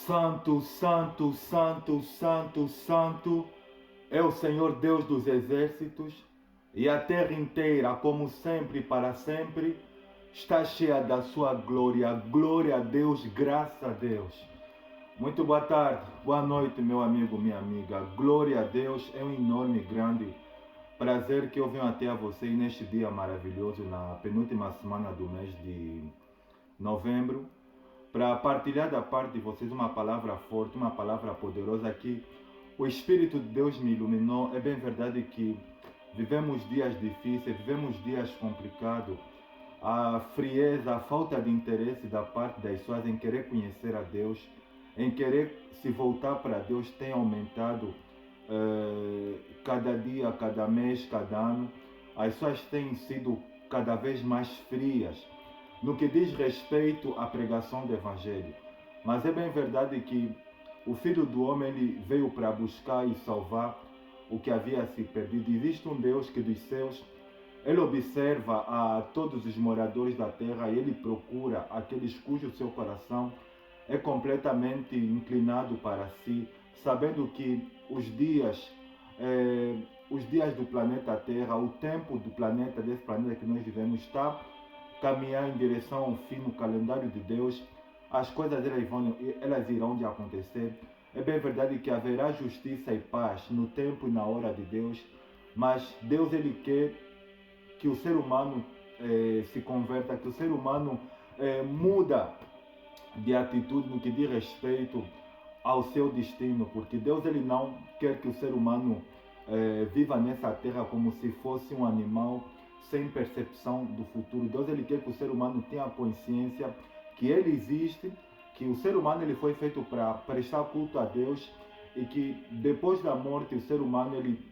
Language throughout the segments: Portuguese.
Santo, santo, santo, santo, santo é o Senhor Deus dos exércitos, e a terra inteira, como sempre e para sempre, está cheia da sua glória. Glória a Deus, graças a Deus. Muito boa tarde, boa noite, meu amigo, minha amiga. Glória a Deus, é um enorme, grande prazer que eu venho até a vocês neste dia maravilhoso, na penúltima semana do mês de novembro, para partilhar da parte de vocês uma palavra forte, uma palavra poderosa que o Espírito de Deus me iluminou. É bem verdade que vivemos dias difíceis, vivemos dias complicados. A frieza, a falta de interesse da parte das pessoas em querer conhecer a Deus, em querer se voltar para Deus, tem aumentado cada dia, cada mês, cada ano. As pessoas têm sido cada vez mais frias no que diz respeito à pregação do Evangelho. Mas é bem verdade que o Filho do Homem ele veio para buscar e salvar o que havia se perdido. Existe um Deus que dos céus, ele observa a todos os moradores da terra e ele procura aqueles cujo seu coração é completamente inclinado para si, sabendo que os dias do planeta Terra, o tempo do planeta, desse planeta que nós vivemos, está caminhar em direção ao fim no calendário de Deus. As coisas elas irão de acontecer. É bem verdade que haverá justiça e paz no tempo e na hora de Deus, mas Deus ele quer que o ser humano se converta, que o ser humano muda de atitude no que diz respeito ao seu destino, porque Deus ele não quer que o ser humano viva nessa terra como se fosse um animal sem percepção do futuro. Deus ele quer que o ser humano tenha consciência que ele existe, que o ser humano ele foi feito para prestar culto a Deus e que depois da morte o ser humano ele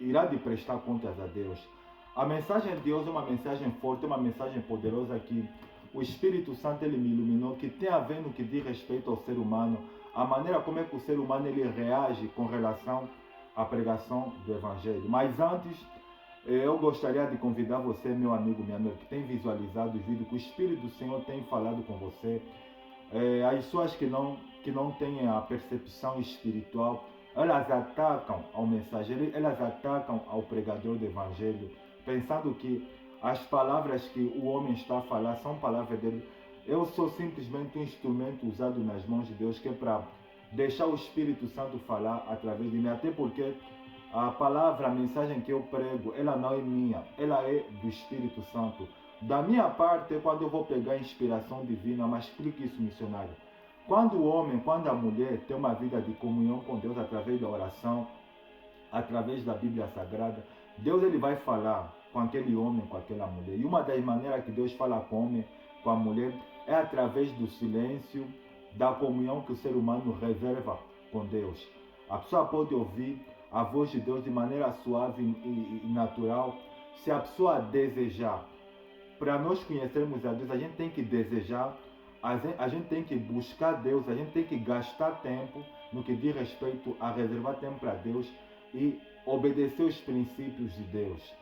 irá de prestar contas a Deus. A mensagem de Deus é uma mensagem forte, uma mensagem poderosa que o Espírito Santo ele me iluminou, que tem a ver no que diz respeito ao ser humano, a maneira como é que o ser humano ele reage com relação à pregação do Evangelho. Mas antes, eu gostaria de convidar você, meu amigo, minha amiga, que tem visualizado os vídeos, que o Espírito do Senhor tem falado com você. As pessoas que não têm a percepção espiritual, elas atacam ao mensageiro, elas atacam ao pregador do Evangelho, pensando que as palavras que o homem está a falar são palavras dele. Eu sou simplesmente um instrumento usado nas mãos de Deus, que é para deixar o Espírito Santo falar através de mim, até porque a palavra, a mensagem que eu prego, ela não é minha, ela é do Espírito Santo. Da minha parte é quando eu vou pegar a inspiração divina, mas explique isso, missionário. Quando o homem, quando a mulher tem uma vida de comunhão com Deus através da oração, através da Bíblia Sagrada, Deus ele vai falar com aquele homem, com aquela mulher. E uma das maneiras que Deus fala com o homem, com a mulher, é através do silêncio, da comunhão que o ser humano reserva com Deus. A pessoa pode ouvir a voz de Deus de maneira suave e natural, se a pessoa desejar. Para nós conhecermos a Deus, a gente tem que desejar, a gente tem que buscar Deus, a gente tem que gastar tempo no que diz respeito a reservar tempo para Deus e obedecer os princípios de Deus.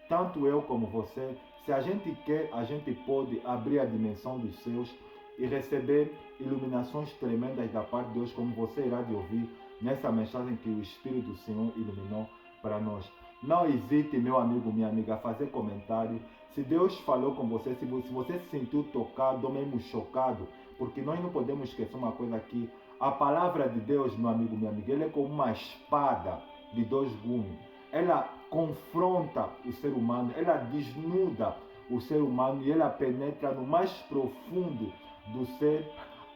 Tanto eu como você, se a gente quer, a gente pode abrir a dimensão dos céus e receber iluminações tremendas da parte de Deus, como você irá de ouvir nessa mensagem que o Espírito do Senhor iluminou para nós. Não hesite, meu amigo, minha amiga, a fazer comentário. Se Deus falou com você, se você se sentiu tocado ou mesmo chocado, porque nós não podemos esquecer uma coisa aqui. A palavra de Deus, meu amigo, minha amiga, ela é como uma espada de dois gumes. Ela confronta o ser humano, ela desnuda o ser humano e ela penetra no mais profundo do ser,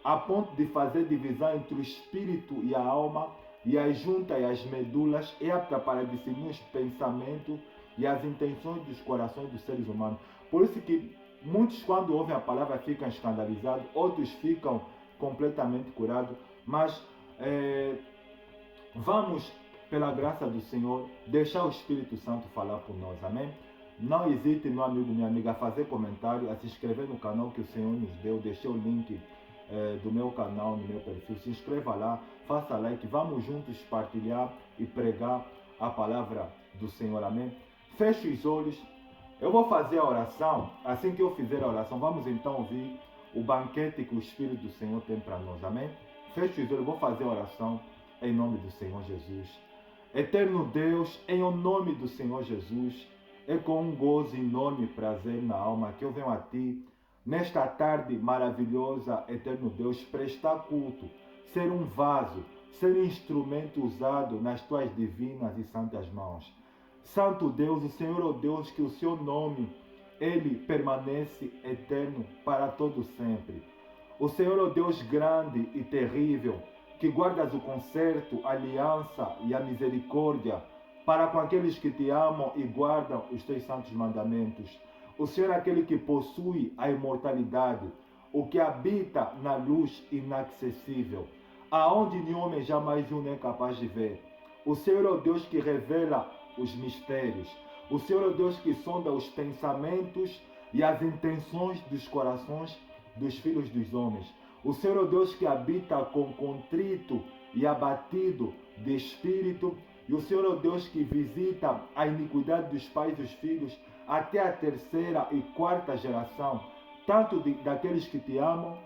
a ponto de fazer divisão entre o espírito e a alma, e as juntas e as medulas, é apta para discernir os pensamentos e as intenções dos corações dos seres humanos. Por isso que muitos, quando ouvem a palavra, ficam escandalizados, outros ficam completamente curados, mas vamos, pela graça do Senhor, deixar o Espírito Santo falar por nós, amém? Não hesite, meu amigo, minha amiga, a fazer comentário, a se inscrever no canal que o Senhor nos deu. Deixei o link do meu canal no meu perfil, se inscreva lá, faça like, vamos juntos partilhar e pregar a palavra do Senhor, amém? Feche os olhos, eu vou fazer a oração. Assim que eu fizer a oração, vamos então ouvir o banquete que o Espírito do Senhor tem para nós, amém? Feche os olhos, vou fazer a oração em nome do Senhor Jesus. Eterno Deus, em o nome do Senhor Jesus, é com um gozo, enorme prazer na alma que eu venho a Ti, nesta tarde maravilhosa, Eterno Deus, prestar culto, ser um vaso, ser instrumento usado nas Tuas divinas e santas mãos. Santo Deus, o Senhor, ó Deus, que o Seu nome, Ele permanece eterno para todo sempre. O Senhor, ó Deus grande e terrível, que guardas o concerto, a aliança e a misericórdia para com aqueles que te amam e guardam os teus santos mandamentos. O Senhor é aquele que possui a imortalidade, o que habita na luz inacessível, aonde nenhum homem jamais viu nem capaz de ver. O Senhor é o Deus que revela os mistérios. O Senhor é o Deus que sonda os pensamentos e as intenções dos corações dos filhos dos homens. O Senhor é o Deus que habita com contrito e abatido de espírito. E o Senhor é o Deus que visita a iniquidade dos pais e dos filhos até a terceira e quarta geração, tanto daqueles que te amam,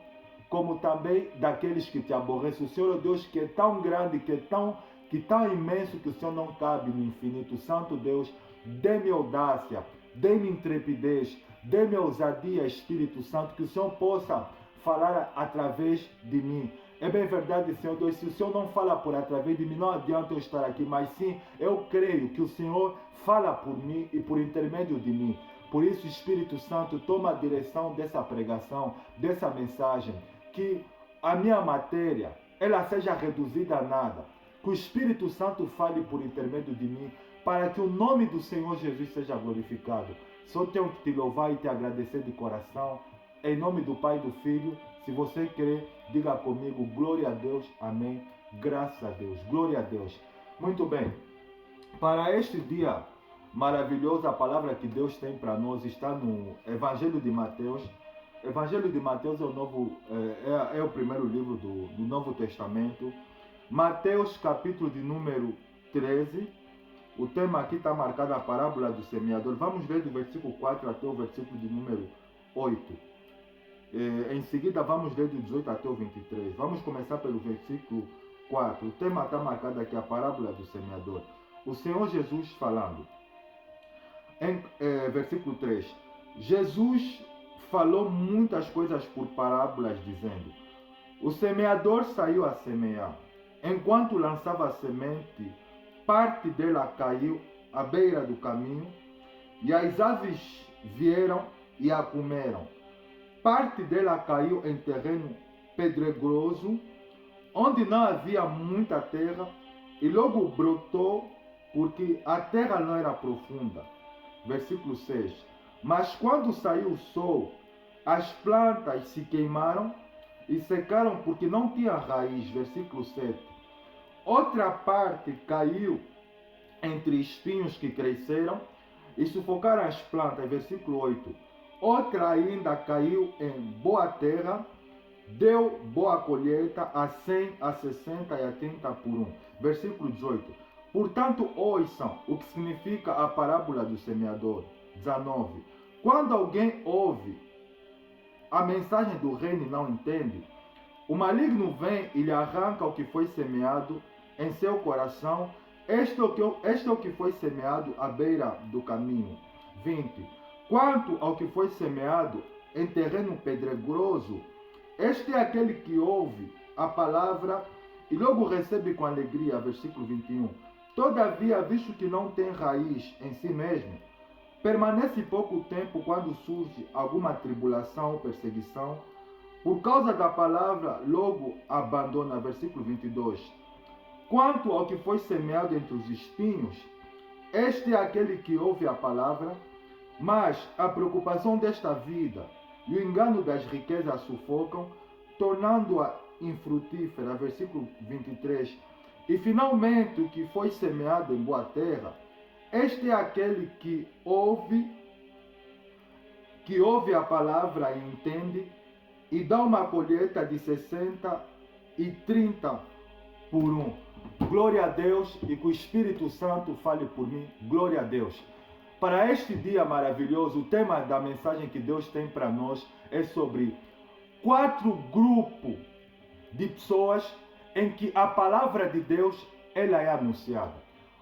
como também daqueles que te aborrecem. O Senhor é o Deus que é tão grande, que é tão imenso, que o Senhor não cabe no infinito. Santo Deus, dê-me audácia, dê-me intrepidez, dê-me ousadia, Espírito Santo, que o Senhor possa falar através de mim. É bem verdade, Senhor Deus, se o Senhor não fala por através de mim, não adianta eu estar aqui, mas sim, eu creio que o Senhor fala por mim e por intermédio de mim. Por isso, Espírito Santo, toma a direção dessa pregação, dessa mensagem, que a minha matéria, ela seja reduzida a nada. Que o Espírito Santo fale por intermédio de mim, para que o nome do Senhor Jesus seja glorificado. Só tenho que te louvar e te agradecer de coração, em nome do Pai e do Filho. Se você crê, diga comigo, glória a Deus, amém, graças a Deus, glória a Deus. Muito bem, para este dia maravilhoso, a palavra que Deus tem para nós está no Evangelho de Mateus. Evangelho de Mateus é o primeiro livro do Novo Testamento. Mateus, capítulo de número 13. O tema aqui está marcado a parábola do semeador. Vamos ler do versículo 4 até o versículo de número 8. Em seguida, vamos ler do 18 até o 23. Vamos começar pelo versículo 4. O tema está marcado aqui, a parábola do semeador. O Senhor Jesus falando. Versículo 3. Jesus falou muitas coisas por parábolas, dizendo: o semeador saiu a semear. Enquanto lançava a semente, parte dela caiu à beira do caminho, e as aves vieram e a comeram. Parte dela caiu em terreno pedregoso, onde não havia muita terra, e logo brotou, porque a terra não era profunda. Versículo 6. Mas quando saiu o sol, as plantas se queimaram e secaram, porque não tinha raiz. Versículo 7. Outra parte caiu entre espinhos que cresceram e sufocaram as plantas. Versículo 8. Outra ainda caiu em boa terra, deu boa colheita, a 100, a 60 e a 30 por um. Versículo 18. Portanto, ouçam o que significa a parábola do semeador. 19. Quando alguém ouve a mensagem do reino e não entende, o maligno vem e lhe arranca o que foi semeado em seu coração. Este é o que foi semeado à beira do caminho. 20. Quanto ao que foi semeado em terreno pedregoso, este é aquele que ouve a palavra e logo recebe com alegria. Versículo 21. Todavia, visto que não tem raiz em si mesmo, permanece pouco tempo. Quando surge alguma tribulação ou perseguição, por causa da palavra, logo abandona. Versículo 22. Quanto ao que foi semeado entre os espinhos, este é aquele que ouve a palavra, mas a preocupação desta vida e o engano das riquezas a sufocam, tornando-a infrutífera. Versículo 23. E finalmente o que foi semeado em boa terra, este é aquele que ouve a palavra e entende, e dá uma colheita de 60 e 30 por um. Glória a Deus, e que o Espírito Santo fale por mim. Glória a Deus. Para este dia maravilhoso, o tema da mensagem que Deus tem para nós é sobre 4 grupos de pessoas em que a palavra de Deus ela é anunciada.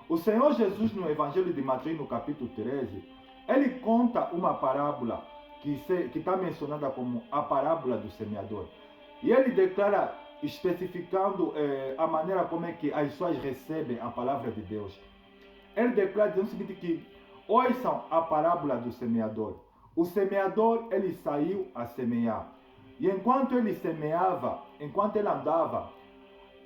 O Senhor Jesus, no Evangelho de Mateus, no capítulo 13, ele conta uma parábola que está mencionada como a parábola do semeador. E ele declara, especificando a maneira como é que as pessoas recebem a palavra de Deus. Ele declara dizendo o seguinte, que ouçam a parábola do semeador. O semeador, ele saiu a semear. E enquanto ele semeava, enquanto ele andava,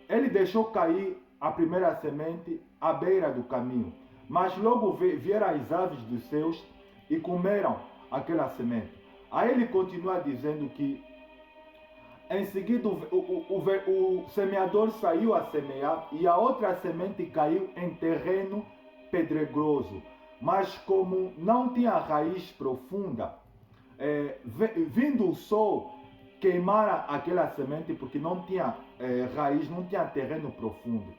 ele deixou cair a primeira semente à beira do caminho. Mas logo vieram as aves dos céus e comeram aquela semente. Aí ele continua dizendo que em seguida o semeador saiu a semear e a outra semente caiu em terreno pedregoso. Mas como não tinha raiz profunda, vindo o sol, queimara aquela semente porque não tinha raiz, não tinha terreno profundo.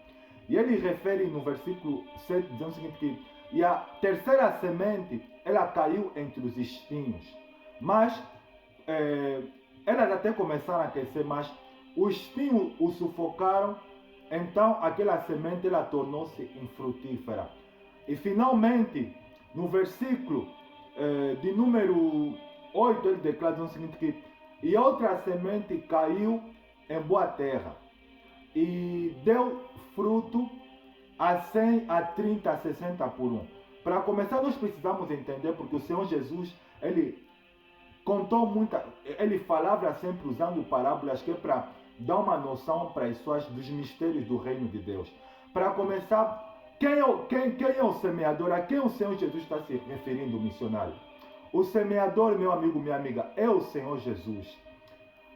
E ele refere no versículo 7, dizendo o seguinte, que e a terceira semente, ela caiu entre os espinhos. Mas elas até começaram a crescer, mas os espinhos o sufocaram, então aquela semente ela tornou-se infrutífera. E finalmente, no versículo de número 8, ele declara o seguinte, que e outra semente caiu em boa terra e deu fruto a 100, a 30, a 60 por um. Para começar, nós precisamos entender, porque o Senhor Jesus, ele contou muita, ele falava sempre usando parábolas, que é para dar uma noção para as pessoas dos mistérios do reino de Deus. Para começar, quem é o semeador? A quem o Senhor Jesus está se referindo, o missionário? O semeador, meu amigo, minha amiga, é o Senhor Jesus.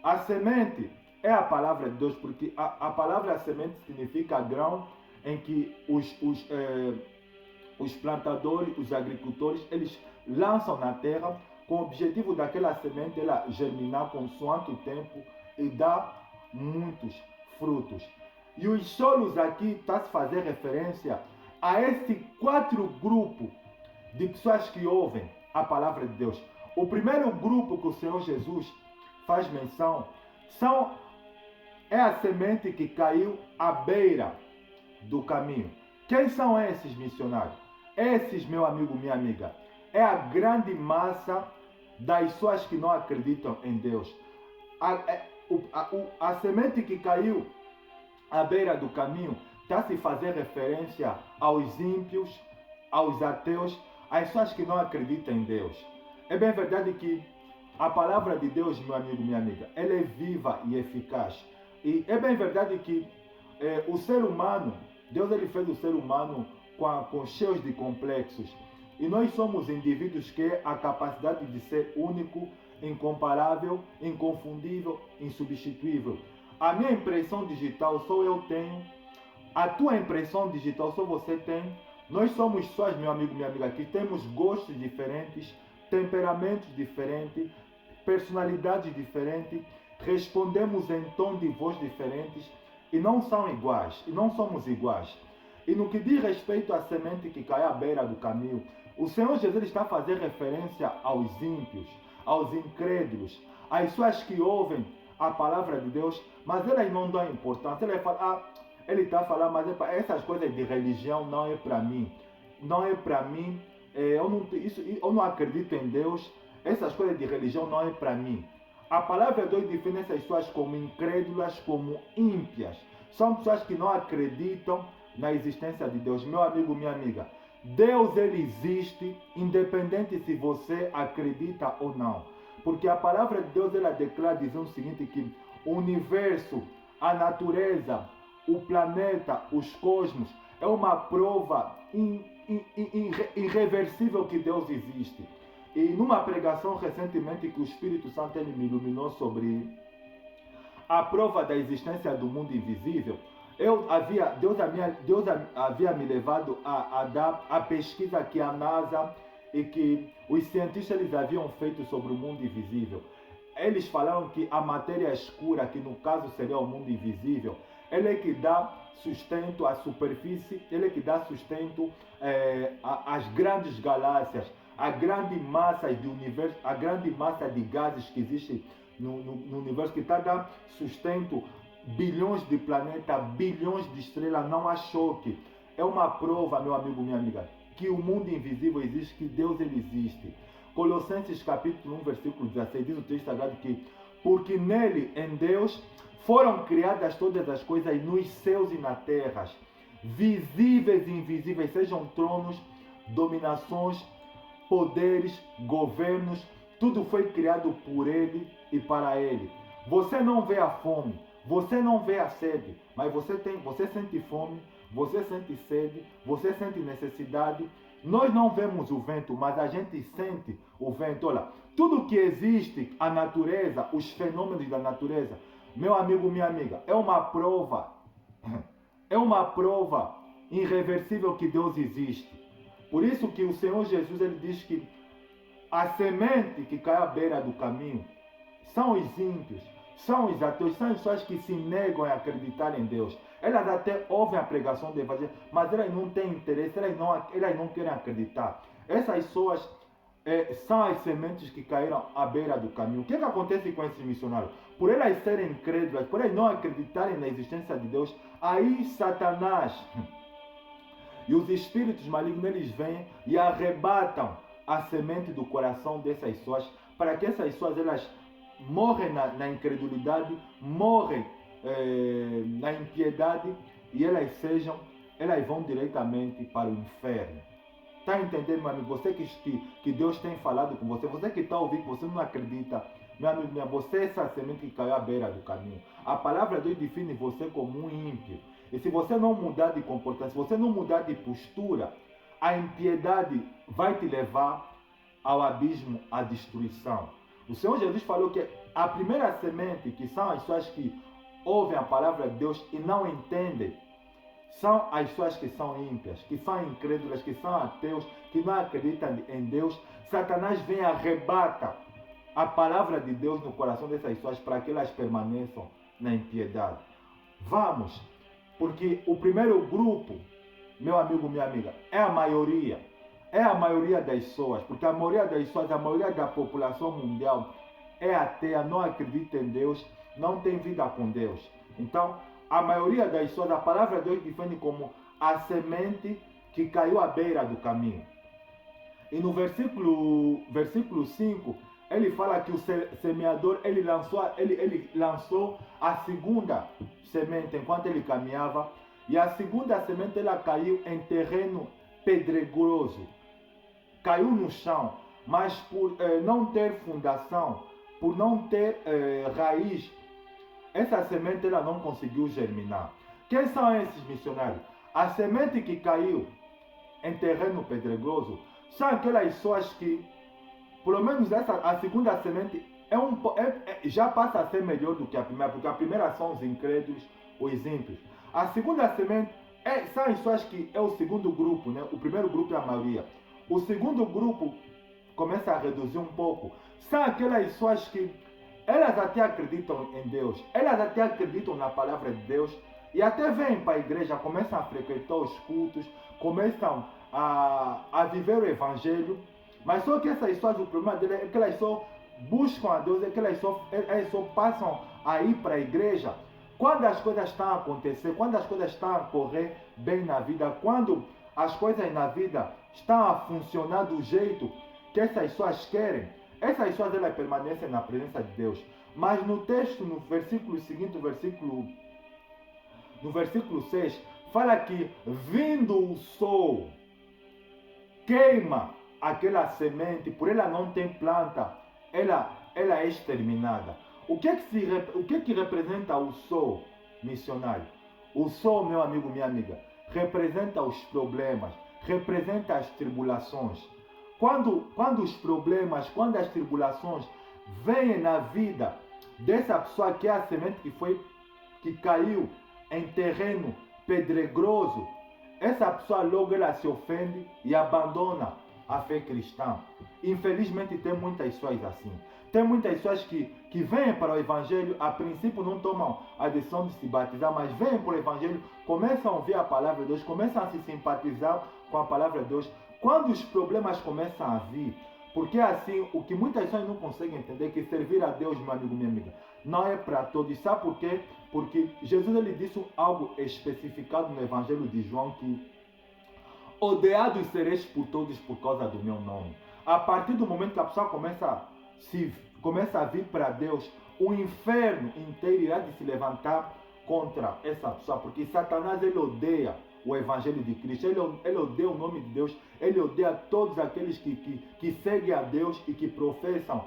A semente é a palavra de Deus, porque a palavra semente significa grão em que os plantadores, os agricultores, eles lançam na terra com o objetivo daquela semente ela germinar consoante o tempo e dar muitos frutos. E os solos aqui está se fazer referência a esse 4 grupos de pessoas que ouvem a palavra de Deus. O primeiro grupo que o Senhor Jesus faz menção é a semente que caiu à beira do caminho. Quem são esses missionários? Esses, meu amigo, minha amiga, é a grande massa das pessoas que não acreditam em Deus. A semente que caiu à beira do caminho está a se fazer referência aos ímpios, aos ateus, às pessoas que não acreditam em Deus. É bem verdade que a palavra de Deus, meu amigo, minha amiga, ela é viva e eficaz. E é bem verdade que o ser humano, Deus ele fez o ser humano com cheios de complexos. E nós somos indivíduos que têm a capacidade de ser único, incomparável, inconfundível, insubstituível. A minha impressão digital só eu tenho, a tua impressão digital só você tem. Nós somos só, meu amigo, minha amiga, que temos gostos diferentes, temperamentos diferentes, personalidades diferentes, respondemos em tom de voz diferentes e não são iguais, e não somos iguais. E no que diz respeito à semente que cai à beira do caminho, o Senhor Jesus está a fazer referência aos ímpios, aos incrédulos, às pessoas que ouvem a palavra de Deus, mas elas não dão importância. Ele está a falar, mas essas coisas de religião não é para mim. Não é para mim. Eu não acredito em Deus. Essas coisas de religião não é para mim. A palavra de Deus define essas pessoas como incrédulas, como ímpias. São pessoas que não acreditam na existência de Deus. Meu amigo, minha amiga, Deus ele existe, independente se você acredita ou não. Porque a palavra de Deus ela declara dizendo o seguinte, que o universo, a natureza, o planeta, os cosmos, é uma prova irreversível que Deus existe. E numa pregação recentemente que o Espírito Santo ele me iluminou sobre a prova da existência do mundo invisível, Deus havia me levado a dar a pesquisa que a NASA e que os cientistas eles haviam feito sobre o mundo invisível. Eles falaram que a matéria escura, que no caso seria o mundo invisível, ele é que dá sustento à superfície, ele é que dá sustento às grandes galáxias, a grande massa do universo, a grande massa de gases que existe no universo, que está a dar sustento bilhões de planetas, bilhões de estrelas, não há choque. É uma prova, meu amigo, minha amiga, que o mundo invisível existe, que Deus ele existe. Colossenses capítulo 1, versículo 16, diz o texto sagrado que porque nele, em Deus, foram criadas todas as coisas nos céus e na terra, visíveis e invisíveis, sejam tronos, dominações, poderes, governos, tudo foi criado por ele e para ele. Você não vê a fome, você não vê a sede, mas você sente fome, você sente sede, você sente necessidade. Nós não vemos o vento, mas a gente sente o vento. Olha, tudo que existe, a natureza, os fenômenos da natureza, meu amigo, minha amiga, é uma prova irreversível que Deus existe. Por isso que o Senhor Jesus ele diz que a semente que cai à beira do caminho são os ímpios, são os ateus, são as pessoas que se negam a acreditar em Deus. Elas até ouvem a pregação do Evangelho, mas elas não têm interesse, elas não querem acreditar. Essas pessoas são as sementes que caíram à beira do caminho. O que acontece com esses missionários? Por elas serem incrédulas, por elas não acreditarem na existência de Deus, aí Satanás e os espíritos malignos eles vêm e arrebatam a semente do coração dessas pessoas, para que essas pessoas elas morrem na incredulidade, morrem na impiedade e elas vão diretamente para o inferno. Está entendendo, meu amigo? Você que Deus tem falado com você, você que está ouvindo, que você não acredita, meu amigo, você é essa semente que caiu à beira do caminho. A palavra de Deus define você como um ímpio. E se você não mudar de comportamento, se você não mudar de postura, a impiedade vai te levar ao abismo, à destruição. O Senhor Jesus falou que a primeira semente, que são as pessoas que ouvem a palavra de Deus e não entendem, são as pessoas que são ímpias, que são incrédulas, que são ateus, que não acreditam em Deus. Satanás vem e arrebata a palavra de Deus no coração dessas pessoas para que elas permaneçam na impiedade. Vamos, porque o primeiro grupo, meu amigo, minha amiga, é a maioria das pessoas, porque a maioria das pessoas, a maioria da população mundial é ateia, não acredita em Deus, não tem vida com Deus. Então, a maioria das pessoas, a palavra de Deus define como a semente que caiu à beira do caminho. E no versículo 5, ele fala que o semeador ele lançou a segunda semente enquanto ele caminhava, e a segunda semente ela caiu em terreno pedregoso, caiu no chão, mas por não ter fundação, por não ter raiz, essa semente ela não conseguiu germinar. Quem são esses missionários? A semente que caiu em terreno pedregoso são aquelas pessoas que, pelo menos a segunda semente já passa a ser melhor do que a primeira, porque a primeira são os incrédulos, os ímpios. A segunda semente são as pessoas que é o segundo grupo, né? O primeiro grupo é a maioria. O segundo grupo começa a reduzir um pouco. São aquelas pessoas que elas até acreditam em Deus, elas até acreditam na palavra de Deus e até vêm para a igreja, começam a frequentar os cultos, começam a viver o evangelho, mas só que essas pessoas, o problema delas é que elas só buscam a Deus, é que elas só passam a ir para a igreja quando as coisas estão a acontecer, quando as coisas estão a correr bem na vida, quando as coisas na vida estão a funcionar do jeito que essas pessoas querem. Essas pessoas elas permanecem na presença de Deus. Mas no texto, no versículo seguinte, no versículo 6, fala que vindo o sol, queima aquela semente, por ela não tem planta, ela é exterminada. O que representa o sol, missionário? O sol, meu amigo, minha amiga, representa os problemas, representa as tribulações. Quando os problemas, quando as tribulações vêm na vida dessa pessoa que é a semente que caiu em terreno pedregoso, essa pessoa logo ela se ofende e abandona a fé cristã. Infelizmente tem muitas pessoas assim. Tem muitas pessoas que vêm para o Evangelho, a princípio não tomam a decisão de se batizar, mas vêm para o Evangelho, começam a ouvir a palavra de Deus, começam a se simpatizar com a palavra de Deus. Quando os problemas começam a vir, Porque assim, o que muitas pessoas não conseguem entender é que servir a Deus, meu amigo, minha amiga, não é para todos. Sabe por quê? Porque Jesus ele disse algo especificado no Evangelho de João que odiados sereis por todos por causa do meu nome. A partir do momento que a pessoa começa a vir para Deus, o inferno inteiro irá de se levantar contra essa pessoa, porque Satanás ele odeia o Evangelho de Cristo, ele odeia o nome de Deus, ele odeia todos aqueles que seguem a Deus e que professam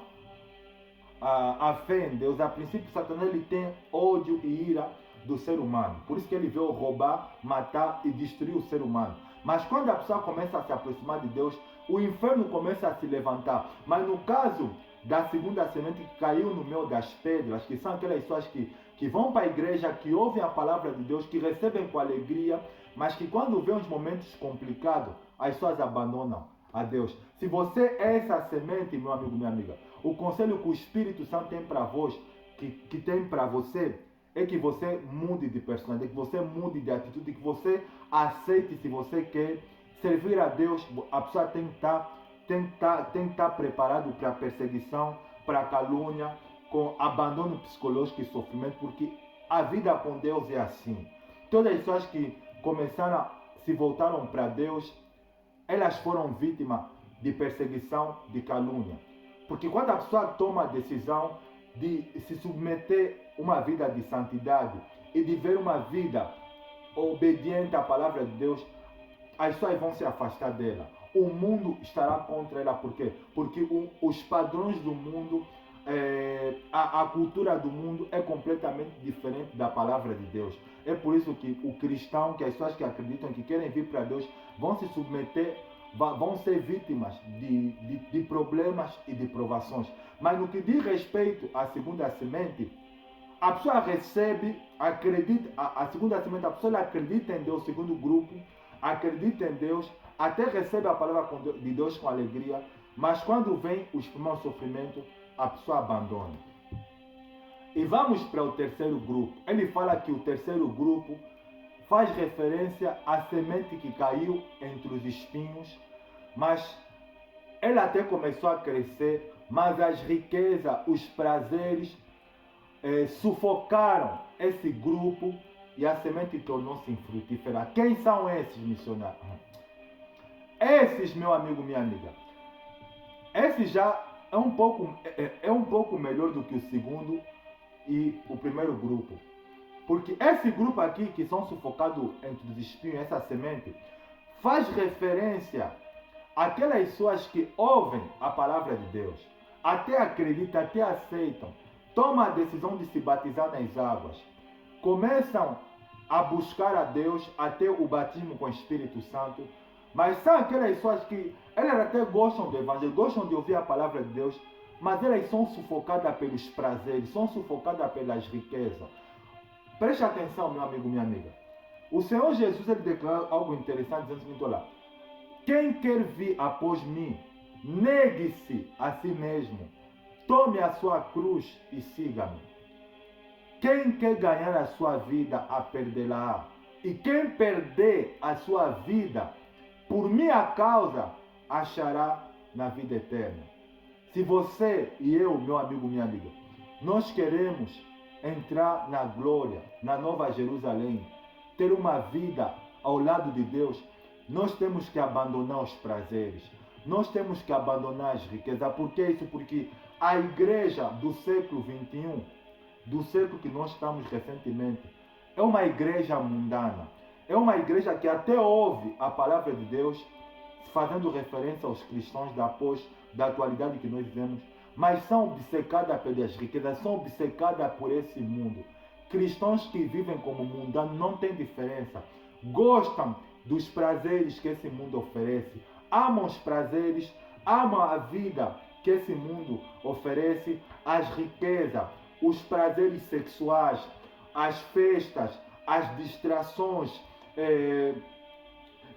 a fé em Deus. A princípio, Satanás ele tem ódio e ira do ser humano, por isso que ele veio roubar, matar e destruir o ser humano. Mas quando a pessoa começa a se aproximar de Deus, o inferno começa a se levantar. Mas no caso da segunda semente que caiu no meio das pedras, que são aquelas pessoas que vão para a igreja, que ouvem a palavra de Deus, que recebem com alegria, mas que quando vê os momentos complicados, as pessoas abandonam a Deus. Se você é essa semente, meu amigo, minha amiga, o conselho que o Espírito Santo tem para vós, que tem para você, é que você mude de personalidade, que você mude de atitude, que você aceite. Se você quer servir a Deus, a pessoa tem que estar preparado para a perseguição, para a calúnia, com abandono psicológico e sofrimento, porque a vida com Deus é assim. Todas as pessoas que se voltaram para Deus, elas foram vítimas de perseguição, de calúnia. Porque quando a pessoa toma a decisão de se submeter a uma vida de santidade e de ver uma vida obediente à palavra de Deus, as pessoas vão se afastar dela. O mundo estará contra ela. Por quê? Porque os padrões do mundo, a cultura do mundo é completamente diferente da palavra de Deus. É por isso que o cristão, que as pessoas que acreditam, que querem vir para Deus, vão se submeter, vão ser vítimas de problemas e de provações. Mas no que diz respeito à segunda semente, a pessoa recebe, acredita, a segunda semente, a pessoa acredita em Deus, o segundo grupo, acredita em Deus, até recebe a palavra de Deus com alegria, mas quando vem os primeiros sofrimentos, a pessoa abandona. E vamos para o terceiro grupo. Ele fala que o terceiro grupo faz referência à semente que caiu entre os espinhos, mas ela até começou a crescer, mas as riquezas, os prazeres sufocaram esse grupo e a semente tornou-se infrutífera. Quem são esses missionários? Esses, meu amigo, minha amiga, esse já é um pouco melhor do que o segundo e o primeiro grupo. Porque esse grupo aqui, que são sufocados entre os espinhos, essa semente, faz referência àquelas pessoas que ouvem a palavra de Deus, até acreditam, até aceitam, tomam a decisão de se batizar nas águas, começam a buscar a Deus até o batismo com o Espírito Santo, mas são aquelas pessoas que elas até gostam do Evangelho, gostam de ouvir a palavra de Deus, mas elas são sufocadas pelos prazeres, são sufocadas pelas riquezas. Preste atenção, meu amigo, minha amiga. O Senhor Jesus ele declarou algo interessante, dizendo o seguinte: olha, quem quer vir após mim, negue-se a si mesmo, tome a sua cruz e siga-me. Quem quer ganhar a sua vida, a perdê-la. E quem perder a sua vida, por minha causa, achará na vida eterna. Se você e eu, meu amigo, minha amiga, nós queremos entrar na glória, na Nova Jerusalém, ter uma vida ao lado de Deus, nós temos que abandonar os prazeres, nós temos que abandonar as riquezas. Por que isso? Porque a igreja do século XXI, do século que nós estamos recentemente, é uma igreja mundana, é uma igreja que até ouve a palavra de Deus, fazendo referência aos cristãos da atualidade que nós vivemos, mas são obcecadas pelas riquezas, são obcecadas por esse mundo. Cristãos que vivem como mundanos não têm diferença, gostam dos prazeres que esse mundo oferece, amam os prazeres, amam a vida que esse mundo oferece, as riquezas, os prazeres sexuais, as festas, as distrações,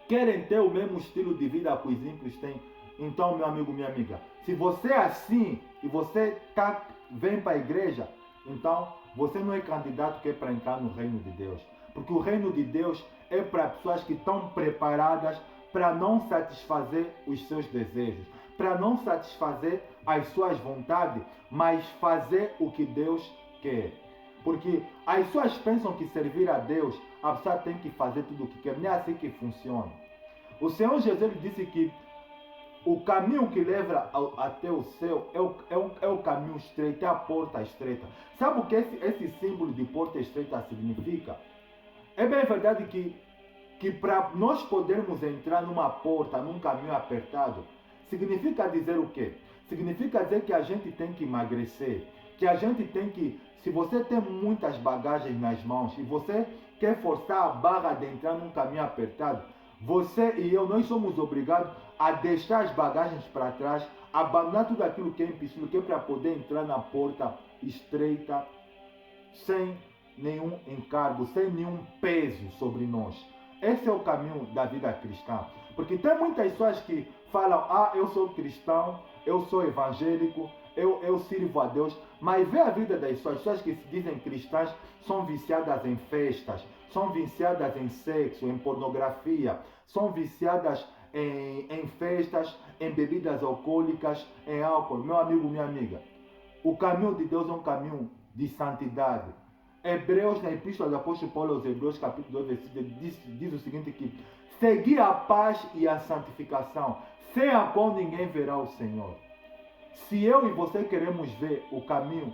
querem ter o mesmo estilo de vida que os ímpios têm. Então, meu amigo, minha amiga, se você é assim e você vem para a igreja, então você não é candidato que é para entrar no reino de Deus. Porque o reino de Deus é para pessoas que estão preparadas para não satisfazer os seus desejos, para não satisfazer as suas vontades, mas fazer o que Deus quer. Porque as pessoas pensam que servir a Deus, a pessoa tem que fazer tudo o que quer. Não é assim que funciona. O Senhor Jesus disse que o caminho que leva até o céu é o caminho estreito, é a porta estreita. Sabe o que esse símbolo de porta estreita significa? É bem verdade que para nós podermos entrar numa porta, num caminho apertado, significa dizer o quê? Significa dizer que a gente tem que emagrecer, que a gente tem que, se você tem muitas bagagens nas mãos e você quer forçar a barra de entrar num caminho apertado, você e eu, nós somos obrigados a deixar as bagagens para trás, abandonar tudo aquilo que é empecilho, que é para poder entrar na porta estreita, sem nenhum encargo, sem nenhum peso sobre nós. Esse é o caminho da vida cristã. Porque tem muitas pessoas que falam, eu sou cristão, eu sou evangélico, eu sirvo a Deus, mas vê a vida das pessoas que se dizem cristãs, são viciadas em festas, são viciadas em sexo, em pornografia, são viciadas em festas, em bebidas alcoólicas, em álcool. Meu amigo, minha amiga, o caminho de Deus é um caminho de santidade. Hebreus, na Epístola do Apóstolo Paulo aos Hebreus, capítulo 2, versículo, diz o seguinte que seguir a paz e a santificação, sem a qual ninguém verá o Senhor. Se eu e você queremos ver o caminho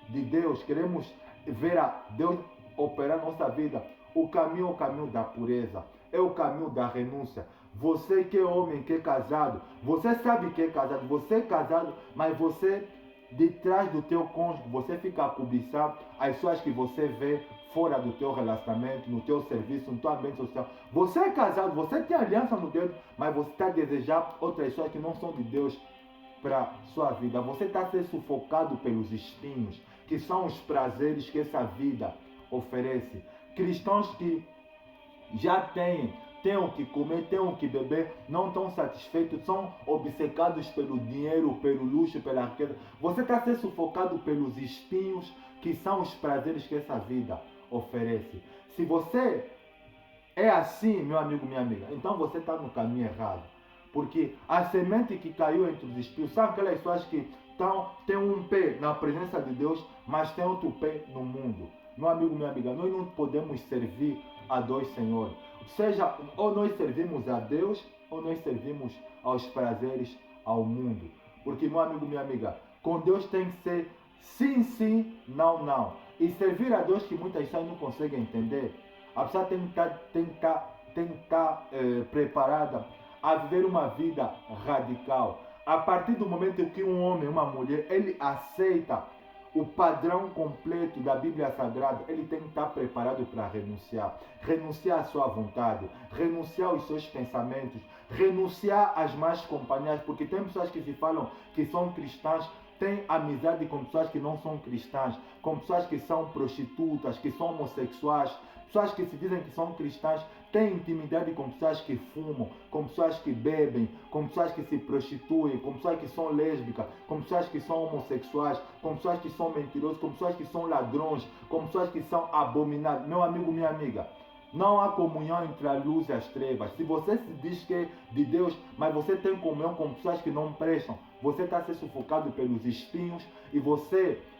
de Deus, queremos ver a Deus operar na nossa vida, o caminho é o caminho da pureza, é o caminho da renúncia. Você que é homem, que é casado, você sabe que é casado, você é casado, mas você, de trás do teu cônjuge, você fica a cobiçar as pessoas que você vê fora do teu relacionamento, no teu serviço, no teu ambiente social. Você é casado, você tem aliança no dedo, mas você está a desejar outras pessoas que não são de Deus para sua vida. Você está a ser sufocado pelos espinhos, que são os prazeres que essa vida oferece. Cristãos que já têm o que comer, têm o que beber, não estão satisfeitos, são obcecados pelo dinheiro, pelo luxo, pela riqueza. Você está a ser sufocado pelos espinhos, que são os prazeres que essa vida oferece. Se você é assim, meu amigo, minha amiga, então você está no caminho errado. Porque a semente que caiu entre os espinhos, sabe aquelas pessoas que têm um pé na presença de Deus, mas tem outro pé no mundo? Meu amigo, minha amiga, nós não podemos servir a dois senhores. Seja, ou nós servimos a Deus, ou nós servimos aos prazeres, ao mundo. Porque, meu amigo, minha amiga, com Deus tem que ser sim, sim, não, não. E servir a Deus que muitas pessoas não conseguem entender, a pessoa tem que estar preparada a viver uma vida radical. A partir do momento que um homem, uma mulher, ele aceita o padrão completo da Bíblia Sagrada, ele tem que estar preparado para renunciar. Renunciar à sua vontade, renunciar aos seus pensamentos, renunciar às más companhias, porque tem pessoas que se falam que são cristãs, têm amizade com pessoas que não são cristãs, com pessoas que são prostitutas, que são homossexuais, pessoas que se dizem que são cristãs, têm intimidade com pessoas que fumam, com pessoas que bebem, com pessoas que se prostituem, com pessoas que são lésbicas, com pessoas que são homossexuais, com pessoas que são mentirosos, com pessoas que são ladrões, com pessoas que são abomináveis. Meu amigo, minha amiga, não há comunhão entre a luz e as trevas. Se você se diz que é de Deus, mas você tem comunhão com pessoas que não prestam, você está a ser sufocado pelos espinhos e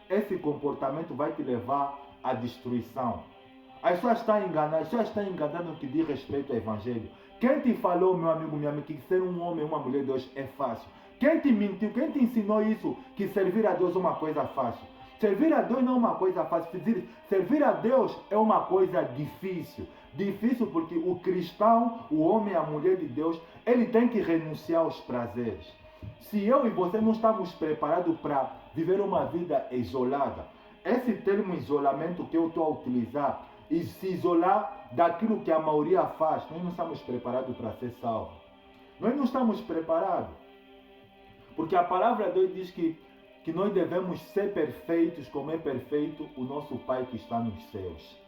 esse comportamento vai te levar à destruição. As pessoas estão enganadas no que diz respeito ao Evangelho. Quem te falou, meu amigo, minha amiga, que ser um homem, uma mulher de Deus é fácil? Quem te mentiu? Quem te ensinou isso? Que servir a Deus é uma coisa fácil? Servir a Deus não é uma coisa fácil. Servir a Deus é uma coisa difícil. Difícil porque o cristão, o homem, a mulher de Deus, ele tem que renunciar aos prazeres. Se eu e você não estamos preparados para viver uma vida isolada, esse termo isolamento que eu estou a utilizar, e se isolar daquilo que a maioria faz, nós não estamos preparados para ser salvos. Nós não estamos preparados. Porque a palavra de Deus diz que nós devemos ser perfeitos como é perfeito o nosso Pai que está nos céus.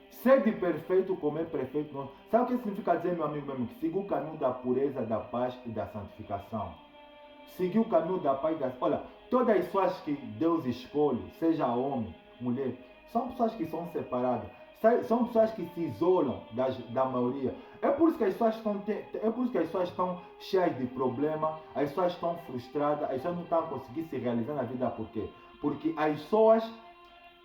Ser de perfeito como é perfeito. Sabe o que significa dizer, meu amigo, seguir o caminho da pureza, da paz e da santificação. Seguir o caminho da paz e da... Olha, todas as pessoas que Deus escolhe, seja homem, mulher, são pessoas que são separadas. São pessoas que se isolam da maioria. É por isso que as pessoas estão cheias de problema, as pessoas estão frustradas, as pessoas não estão conseguindo se realizar na vida. Por quê? Porque as pessoas,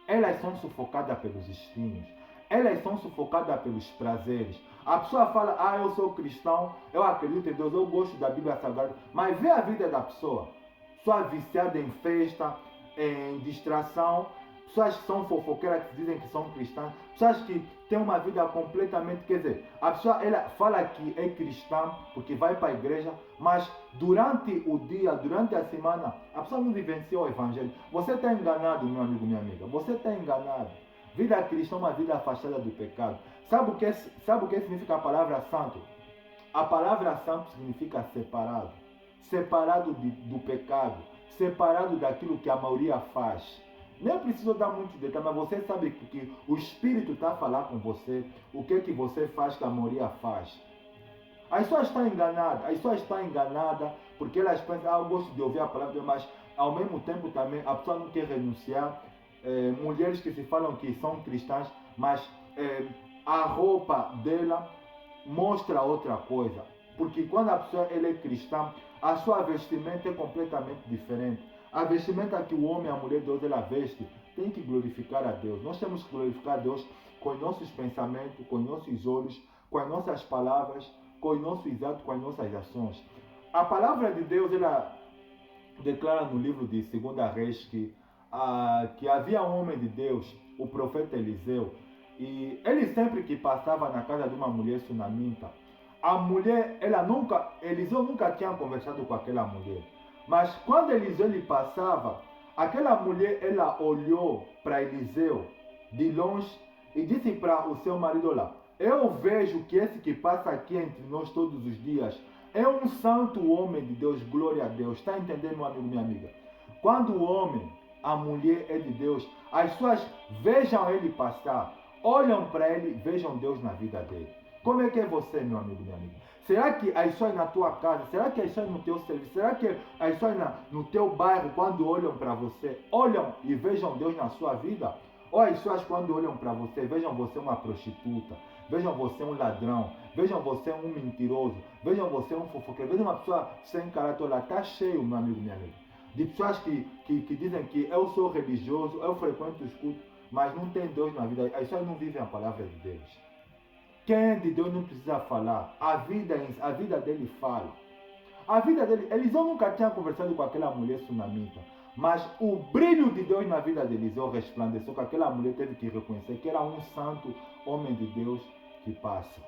elas são sufocadas pelos instintos, elas são sufocadas pelos prazeres. A pessoa fala, eu sou cristão, eu acredito em Deus, eu gosto da Bíblia Sagrada, mas vê a vida da pessoa. Pessoa viciada em festa, em distração, pessoas que são fofoqueiras, que dizem que são cristãs, pessoas que têm uma vida completamente, quer dizer, a pessoa ela fala que é cristã porque vai para a igreja, mas durante o dia, durante a semana, a pessoa não vivencia o evangelho. Você está enganado, meu amigo, minha amiga, você está enganado. Vida cristã é uma vida afastada do pecado. Sabe o que significa a palavra santo? A palavra santo significa separado. Separado do pecado. Separado daquilo que a maioria faz. Nem preciso dar muito detalhe, mas você sabe que o Espírito está a falar com você. O que você faz que a maioria faz. As pessoas estão enganadas porque elas pensam, eu gosto de ouvir a palavra de Deus, mas ao mesmo tempo também a pessoa não quer renunciar. Mulheres que se falam que são cristãs, mas a roupa dela mostra outra coisa. Porque quando a pessoa ela é cristã, a sua vestimenta é completamente diferente. A vestimenta que o homem e a mulher de Deus ela veste tem que glorificar a Deus. Nós temos que glorificar a Deus com os nossos pensamentos, com os nossos olhos, com as nossas palavras, com os nossos atos, com as nossas ações. A palavra de Deus ela declara no livro de 2 Reis que havia um homem de Deus, o profeta Eliseu, e ele sempre que passava na casa de uma mulher sunamita, a mulher, Eliseu nunca tinha conversado com aquela mulher, mas quando Eliseu ele passava, aquela mulher ela olhou para Eliseu de longe e disse para o seu marido lá, eu vejo que esse que passa aqui entre nós todos os dias é um santo homem de Deus, glória a Deus. Está entendendo, meu amigo, minha amiga? Quando o homem, a mulher é de Deus, as pessoas vejam ele passar, olham para ele, vejam Deus na vida dele. Como é que é você, meu amigo, minha amiga? Será que as pessoas na tua casa, será que as pessoas no teu serviço, será que as pessoas no teu bairro, quando olham para você, olham e vejam Deus na sua vida? Ou as pessoas quando olham para você, vejam você uma prostituta, vejam você um ladrão, vejam você um mentiroso, vejam você um fofoqueiro, vejam uma pessoa sem caráter, lá está cheio, meu amigo, minha amiga, de pessoas que dizem que eu sou religioso, eu frequento os cultos, mas não tem Deus na vida, as pessoas não vivem a palavra de Deus. Quem é de Deus não precisa falar, a vida dele fala. A vida dele, Eliseu nunca tinha conversado com aquela mulher sunamita, mas o brilho de Deus na vida de Eliseu resplandeceu, que aquela mulher teve que reconhecer que era um santo homem de Deus que passa.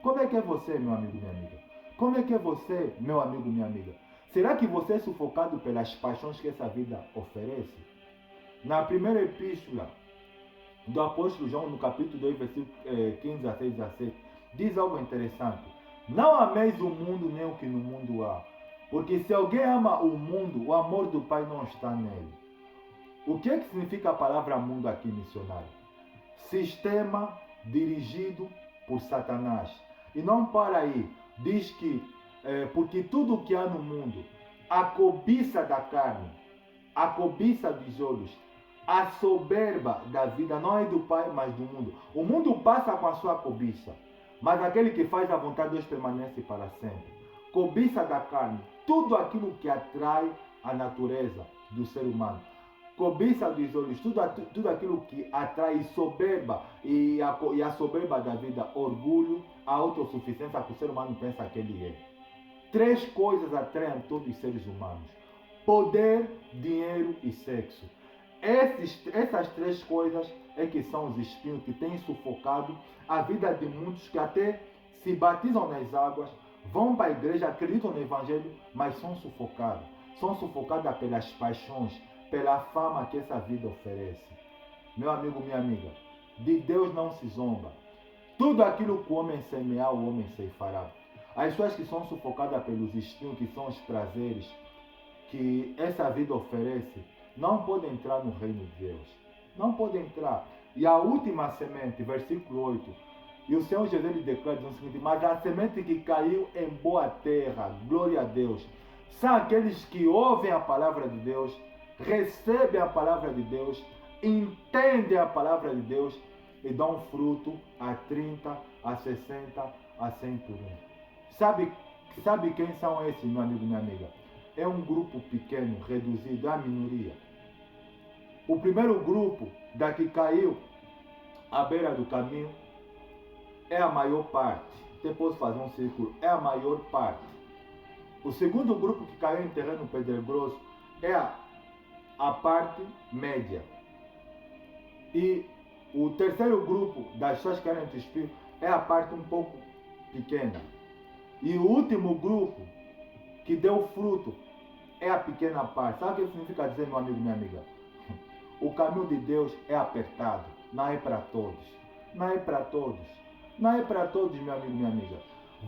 Como é que é você, meu amigo, minha amiga? Como é que é você, meu amigo, minha amiga? Será que você é sufocado pelas paixões que essa vida oferece? Na primeira epístola do apóstolo João, no capítulo 2, versículo 15 a 6, 17, diz algo interessante. Não ameis o mundo nem o que no mundo há. Porque se alguém ama o mundo, o amor do Pai não está nele. O que significa a palavra mundo aqui, missionário? Sistema dirigido por Satanás. E não para aí. Diz que, porque tudo o que há no mundo, a cobiça da carne, a cobiça dos olhos, a soberba da vida, não é do Pai, mas do mundo. O mundo passa com a sua cobiça, mas aquele que faz a vontade de Deus permanece para sempre. Cobiça da carne, tudo aquilo que atrai a natureza do ser humano. Cobiça dos olhos, tudo aquilo que atrai soberba e a soberba da vida, orgulho, a autossuficiência que o ser humano pensa que ele é. 3 coisas atraem todos os seres humanos: poder, dinheiro e sexo. Essas 3 coisas é que são os espinhos que têm sufocado a vida de muitos que até se batizam nas águas, vão para a igreja, acreditam no evangelho, mas são sufocados. São sufocados pelas paixões, pela fama que essa vida oferece. Meu amigo, minha amiga, de Deus não se zomba. Tudo aquilo que o homem semear, o homem ceifará. As pessoas que são sufocadas pelos espinhos, que são os prazeres que essa vida oferece, não podem entrar no reino de Deus. Não podem entrar. E a última semente, versículo 8, e o Senhor Jesus lhe declara o seguinte: mas a semente que caiu em boa terra, glória a Deus, são aqueles que ouvem a palavra de Deus, recebem a palavra de Deus, entendem a palavra de Deus e dão fruto a 30, a 60, a 100 por um. Sabe quem são esses, meu amigo, minha amiga? É um grupo pequeno, reduzido, a minoria. O primeiro grupo da que caiu à beira do caminho é a maior parte. Até posso fazer um círculo, é a maior parte. O segundo grupo que caiu em terreno pedregoso é a parte média. E o terceiro grupo das pessoas que caíram entre espinhos é a parte um pouco pequena. E o último grupo que deu fruto é a pequena parte. Sabe o que significa dizer, meu amigo, minha amiga? O caminho de Deus é apertado, não é para todos. Não é para todos. Não é para todos, meu amigo, minha amiga.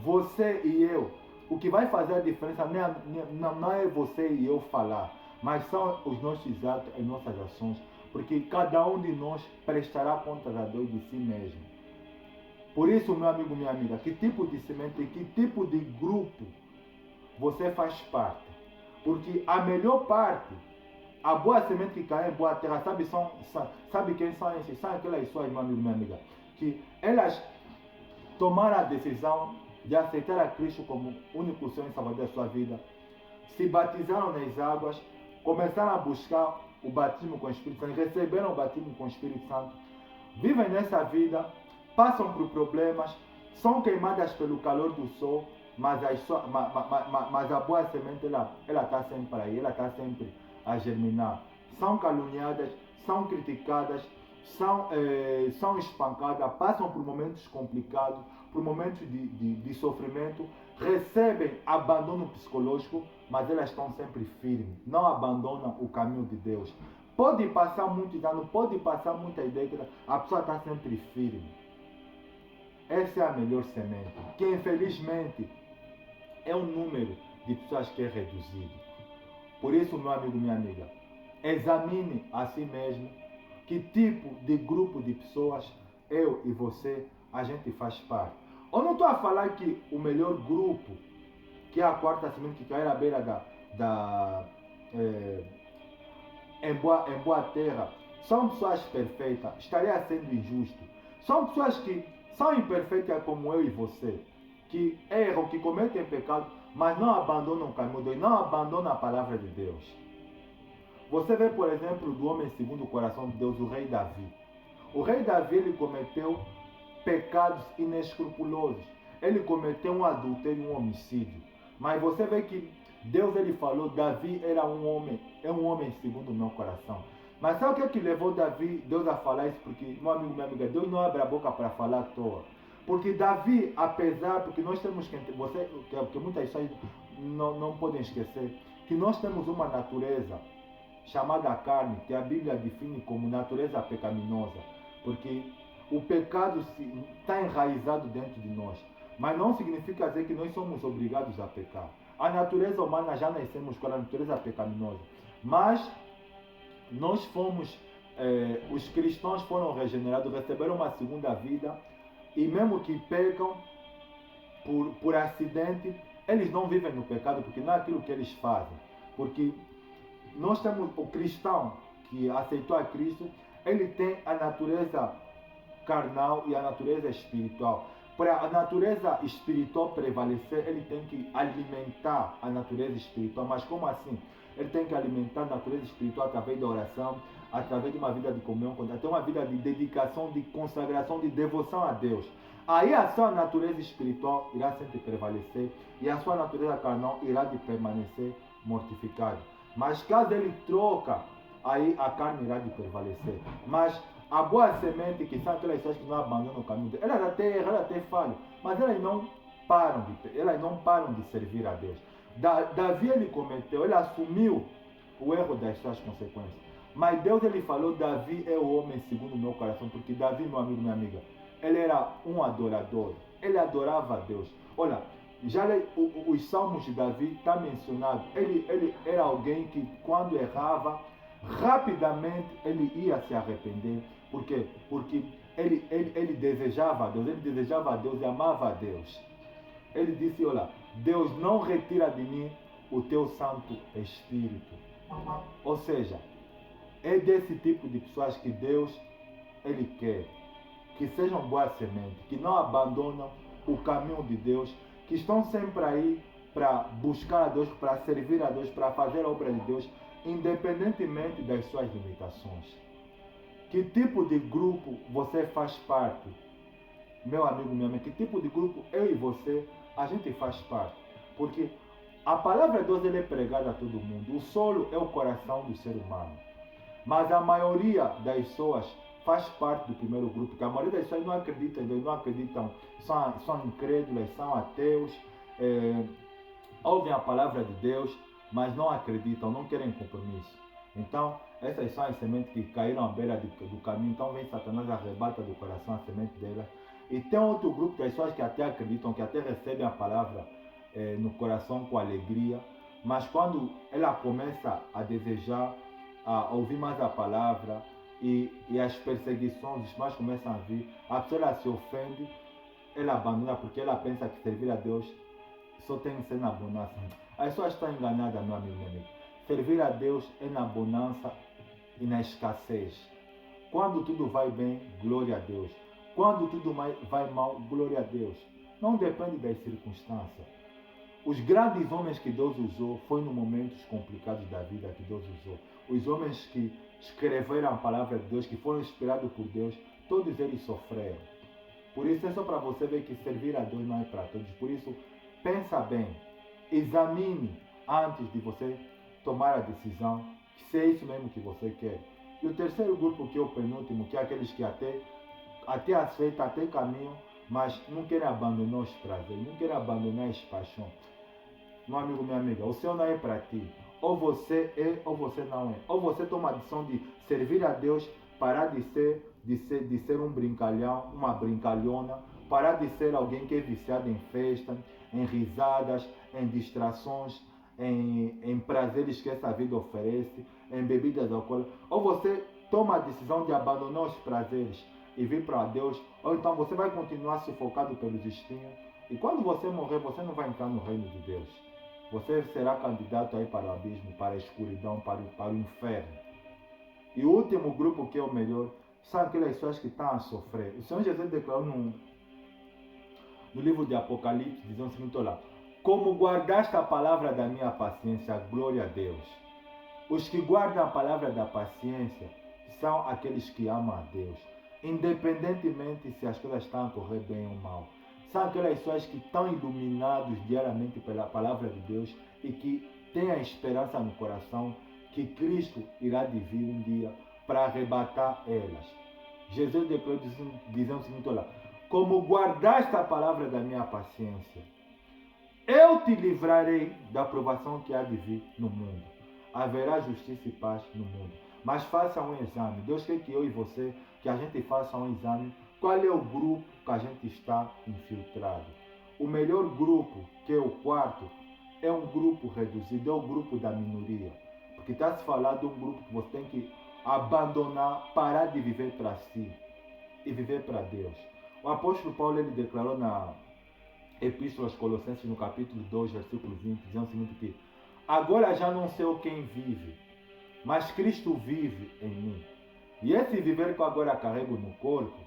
Você e eu, o que vai fazer a diferença não é você e eu falar, mas são os nossos atos e nossas ações, porque cada um de nós prestará contas a Deus de si mesmo. Por isso, meu amigo, minha amiga, que tipo de semente, que tipo de grupo você faz parte? Porque a melhor parte, a boa semente que cai em boa terra, sabe quem são esses? São aquelas pessoas, meu amigo, minha amiga, que elas tomaram a decisão de aceitar a Cristo como único Senhor e Salvador da sua vida, se batizaram nas águas, começaram a buscar o batismo com o Espírito Santo, receberam o batismo com o Espírito Santo, vivem nessa vida, passam por problemas, são queimadas pelo calor do sol, mas a boa semente ela está sempre aí, ela está sempre a germinar. São caluniadas, são criticadas, são espancadas, passam por momentos complicados, por momentos de sofrimento, recebem abandono psicológico, mas elas estão sempre firmes, não abandonam o caminho de Deus. Pode passar muitos anos, pode passar muitas décadas, a pessoa está sempre firme. Essa é a melhor semente, que infelizmente é um número de pessoas que é reduzido. Por isso, meu amigo, minha amiga, examine a si mesmo que tipo de grupo de pessoas eu e você, a gente faz parte. Eu não estou a falar que o melhor grupo, que é a quarta semente que cai à beira em boa terra, são pessoas perfeitas, estaria sendo injusto. São pessoas que são imperfeitas como eu e você, que erram, que cometem pecado, mas não abandonam o caminho de Deus, não abandonam a palavra de Deus. Você vê, por exemplo, do homem segundo o coração de Deus, o rei Davi. O rei Davi, ele cometeu pecados inescrupulosos. Ele cometeu um adultério, um homicídio. Mas você vê que Deus, ele falou, Davi era um homem segundo o meu coração. Mas sabe o que levou Deus a falar isso? Porque, meu amigo, minha amiga, Deus não abre a boca para falar à toa. Porque Davi, apesar, porque nós temos que muitas pessoas não podem esquecer, que nós temos uma natureza chamada carne, que a Bíblia define como natureza pecaminosa, porque o pecado está enraizado dentro de nós, mas não significa dizer que nós somos obrigados a pecar. A natureza humana já nascemos com a natureza pecaminosa, mas nós os cristãos foram regenerados, receberam uma segunda vida, e mesmo que pecam por acidente, eles não vivem no pecado, porque não é aquilo que eles fazem. Porque nós temos o cristão que aceitou a Cristo, ele tem a natureza carnal e a natureza espiritual. Para a natureza espiritual prevalecer, ele tem que alimentar a natureza espiritual. Mas como assim? Ele tem que alimentar a natureza espiritual através da oração, através de uma vida de comunhão com Deus, até uma vida de dedicação, de consagração, de devoção a Deus. Aí a sua natureza espiritual irá sempre prevalecer e a sua natureza carnal irá de permanecer mortificada. Mas caso ele troca, aí a carne irá de prevalecer. Mas a boa semente, que são aquelas pessoas que não abandonam o caminho, elas até falham, mas elas não param de servir a Deus. Davi, ele assumiu o erro das suas consequências. Mas Deus, ele falou, Davi é o homem segundo o meu coração, porque Davi, meu amigo, minha amiga, ele era um adorador, ele adorava a Deus. Olha, já os salmos de Davi está mencionado, ele era alguém que quando errava, rapidamente ele ia se arrepender. Por quê? Porque ele desejava a Deus e amava a Deus. Ele disse, olha, Deus, não retira de mim o teu Santo Espírito. Ou seja, é desse tipo de pessoas que Deus, ele quer. que sejam boas sementes, que não abandonam o caminho de Deus, que estão sempre aí para buscar a Deus, para servir a Deus, para fazer a obra de Deus, independentemente das suas limitações. Que tipo de grupo você faz parte? Meu amigo, minha amiga, que tipo de grupo eu e você, a gente faz parte? Porque a palavra de Deus é pregada a todo mundo. O solo é o coração do ser humano. Mas a maioria das pessoas faz parte do primeiro grupo, porque a maioria das pessoas não acreditam em Deus, não acreditam, são incrédulas, são ateus, ouvem a palavra de Deus, mas não acreditam, não querem compromisso. Então, essas são as sementes que caíram à beira do caminho. Então vem Satanás, arrebata do coração a semente delas. E tem outro grupo de pessoas que até acreditam, que até recebem a palavra no coração com alegria, mas quando ela começa a desejar, a ouvir mais a palavra e as perseguições, os males começam a vir, a pessoa ela se ofende, ela abandona porque ela pensa que servir a Deus só tem que ser na bonança. As pessoas estão enganadas, meu amigo, minha amiga. Servir a Deus é na bonança e na escassez. Quando tudo vai bem, glória a Deus. Quando tudo vai mal, glória a Deus. Não depende das circunstâncias. Os grandes homens que Deus usou foi nos momentos complicados da vida que Deus usou. Os homens que escreveram a palavra de Deus, que foram inspirados por Deus, todos eles sofreram. Por isso é só para você ver que servir a Deus não é para todos. Por isso, pensa bem, examine antes de você tomar a decisão, se é isso mesmo que você quer. E o terceiro grupo, que é o penúltimo, que é aqueles que até aceitam, até caminham, mas não querem abandonar os prazeres, não querem abandonar as paixões. Meu amigo, minha amiga, o céu não é para ti. Ou você é ou você não é. Ou você toma a decisão de servir a Deus, parar de ser um brincalhão, uma brincalhona, parar de ser alguém que é viciado em festa, em risadas, em distrações, em prazeres que essa vida oferece, em bebidas alcoólicas. Ou você toma a decisão de abandonar os prazeres e vir para Deus, ou então você vai continuar sufocado pelos espinhos, e quando você morrer, você não vai entrar no reino de Deus. Você será candidato aí para o abismo, para a escuridão, para o inferno. E o último grupo, que é o melhor, são aquelas pessoas que estão a sofrer. O Senhor Jesus declarou no livro de Apocalipse, dizendo o seguinte: olha, como guardaste a palavra da minha paciência, glória a Deus. Os que guardam a palavra da paciência são aqueles que amam a Deus, independentemente se as coisas estão a correr bem ou mal. São aquelas pessoas que estão iluminados diariamente pela palavra de Deus e que têm a esperança no coração que Cristo irá vir um dia para arrebatar elas. Jesus declarou dizendo o seguinte: olha, como guardaste a palavra da minha paciência, eu te livrarei da provação que há de vir no mundo. Haverá justiça e paz no mundo. Mas faça um exame. Deus quer que eu e você, que a gente faça um exame. Qual é o grupo que a gente está infiltrado? O melhor grupo, que é o quarto, é um grupo reduzido, é o grupo da minoria. Porque está se falando de um grupo que você tem que abandonar, parar de viver para si e viver para Deus. O apóstolo Paulo, ele declarou na Epístola aos Colossenses, no capítulo 2, versículo 20, dizendo o seguinte: que agora já não sei quem vive, mas Cristo vive em mim. E esse viver que eu agora carrego no corpo,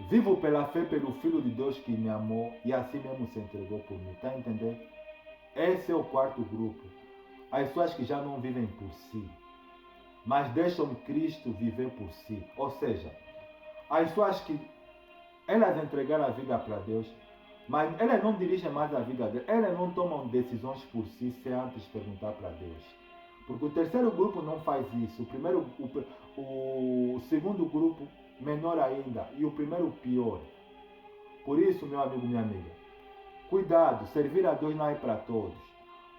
vivo pela fé pelo Filho de Deus que me amou e assim mesmo se entregou por mim. Está a entender? Esse é o quarto grupo. As pessoas que já não vivem por si, mas deixam Cristo viver por si. Ou seja, as pessoas que elas entregaram a vida para Deus, mas elas não dirigem mais a vida delas, elas não tomam decisões por si sem antes perguntar para Deus. Porque o terceiro grupo não faz isso. O segundo grupo, menor ainda. E o primeiro, pior. Por isso, meu amigo, minha amiga, cuidado, servir a Deus não é para todos.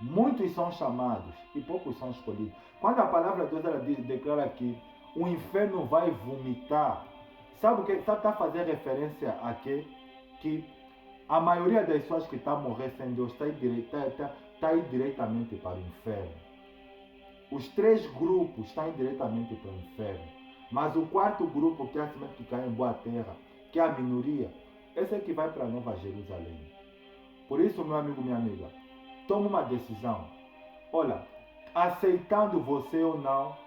Muitos são chamados e poucos são escolhidos. Quando a palavra de Deus ela declara que o inferno vai vomitar, sabe o que está a fazer referência a quê? Que a maioria das pessoas que estão a morrer sem Deus está aí diretamente para o inferno. Os três grupos estão diretamente para o inferno. Mas o quarto grupo, que é a semente que cai em boa terra, que é a minoria, esse é que vai para a Nova Jerusalém. Por isso, meu amigo, minha amiga, tome uma decisão. Olha, aceitando você ou não,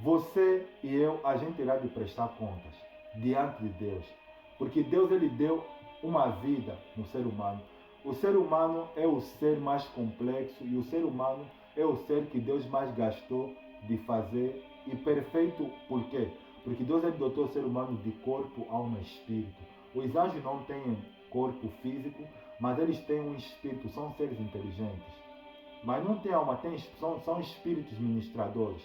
Você e eu, a gente irá de prestar contas diante de Deus. Porque Deus, ele deu uma vida no ser humano. O ser humano é o ser mais complexo e o ser humano é o ser que Deus mais gastou de fazer e perfeito. Por quê? Porque Deus, ele dotou o ser humano de corpo, alma e espírito. Os anjos não têm corpo físico, mas eles têm um espírito, são seres inteligentes. Mas não tem alma, são espíritos ministradores.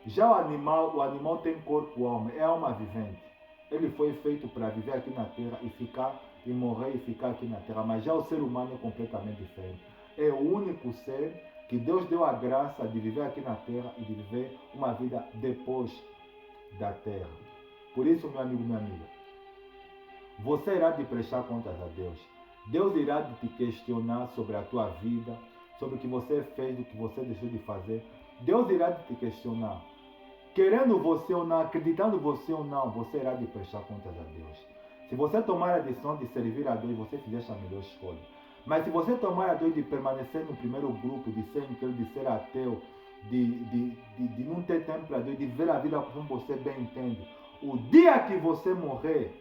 Já o animal tem corpo, alma, é alma vivente. Ele foi feito para viver aqui na terra e ficar, e morrer e ficar aqui na terra. Mas já o ser humano é completamente diferente. É o único ser que Deus deu a graça de viver aqui na terra e de viver uma vida depois da terra. Por isso, meu amigo, minha amiga, você irá de prestar contas a Deus. Deus irá de te questionar sobre a tua vida, sobre o que você fez, o que você deixou de fazer. Deus irá de te questionar. Querendo você ou não, acreditando você ou não, você irá de prestar contas a Deus. Se você tomar a decisão de servir a Deus, você fizeste a melhor escolha. Mas se você tomar a Deus de permanecer no primeiro grupo, de ser incrédulo, de ser ateu, de não ter tempo para Deus, de ver a vida como você bem entende, o dia que você morrer,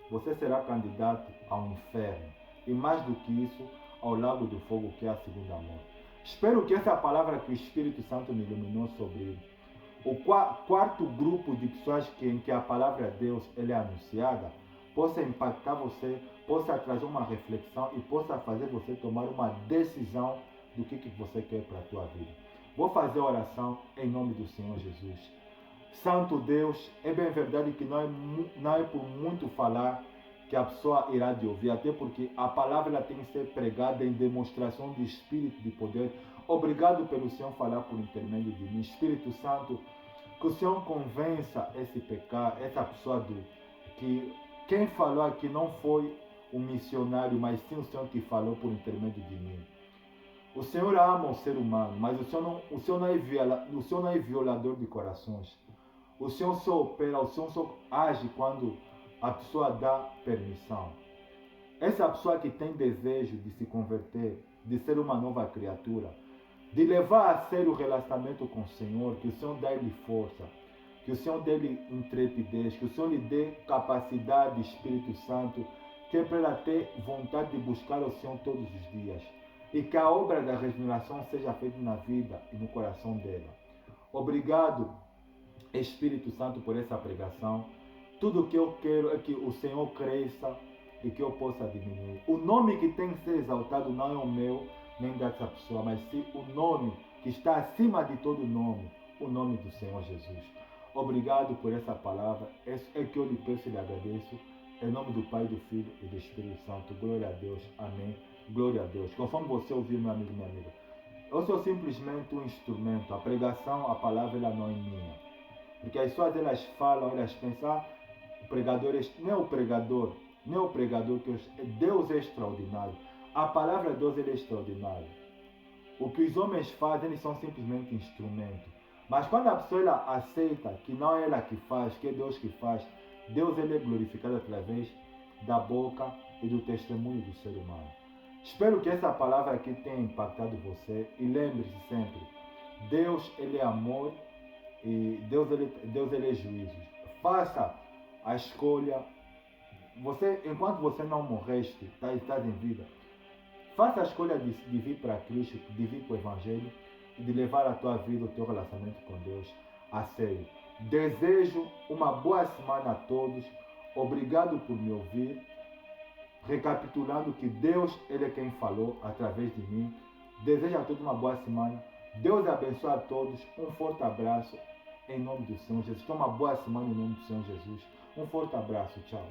você será candidato ao inferno. E mais do que isso, ao lago do fogo, que é a segunda morte. Espero que essa palavra que o Espírito Santo me iluminou sobre o quarto grupo de pessoas em que a palavra de Deus é anunciada, possa impactar você, possa trazer uma reflexão e possa fazer você tomar uma decisão do que você quer para a tua vida. Vou fazer a oração em nome do Senhor Jesus. Santo Deus, é bem verdade que não é por muito falar que a pessoa irá de ouvir, até porque a palavra ela tem que ser pregada em demonstração de espírito de poder. Obrigado pelo Senhor falar por intermédio de mim. Espírito Santo, que o Senhor convença esse pecado, essa pessoa que quem falou aqui não foi um missionário, mas sim o Senhor que falou por intermédio de mim. O Senhor ama o ser humano, mas o Senhor não é violador de corações. O Senhor só opera, o Senhor só age quando a pessoa dá permissão. Essa pessoa que tem desejo de se converter, de ser uma nova criatura, de levar a sério o relacionamento com o Senhor, que o Senhor dê-lhe força, que o Senhor dê-lhe intrepidez, que o Senhor lhe dê capacidade, Espírito Santo, que é para ela ter vontade de buscar o Senhor todos os dias. E que a obra da regeneração seja feita na vida e no coração dela. Obrigado, Espírito Santo, por essa pregação. Tudo o que eu quero é que o Senhor cresça e que eu possa diminuir. O nome que tem que ser exaltado não é o meu, nem dessa pessoa, mas sim o nome que está acima de todo nome, o nome do Senhor Jesus. Obrigado por essa palavra. É que eu lhe peço e lhe agradeço. Em nome do Pai, do Filho e do Espírito Santo. Glória a Deus. Amém. Glória a Deus. Conforme você ouviu, meu amigo, minha amiga, eu sou simplesmente um instrumento. A pregação, a palavra, ela não é minha. Porque as pessoas, elas falam, elas pensam, o pregador, não é o pregador, não é o pregador que Deus é extraordinário. A palavra de Deus é extraordinária. O que os homens fazem, eles são simplesmente instrumentos. Mas quando a pessoa ela aceita que não é ela que faz, que é Deus que faz, Deus ele é glorificado através da boca e do testemunho do ser humano. Espero que essa palavra aqui tenha impactado você e lembre-se sempre, Deus ele é amor e Deus ele é juízo. Faça a escolha. Você, enquanto você não morreste, estás em vida, faça a escolha de vir para Cristo, de vir para o Evangelho e de levar a tua vida, o teu relacionamento com Deus a sério. Desejo uma boa semana a todos. Obrigado por me ouvir. Recapitulando que Deus ele é quem falou através de mim. Desejo a todos uma boa semana. Deus abençoe a todos. Um forte abraço em nome do Senhor Jesus. Uma boa semana em nome do Senhor Jesus. Um forte abraço. Tchau.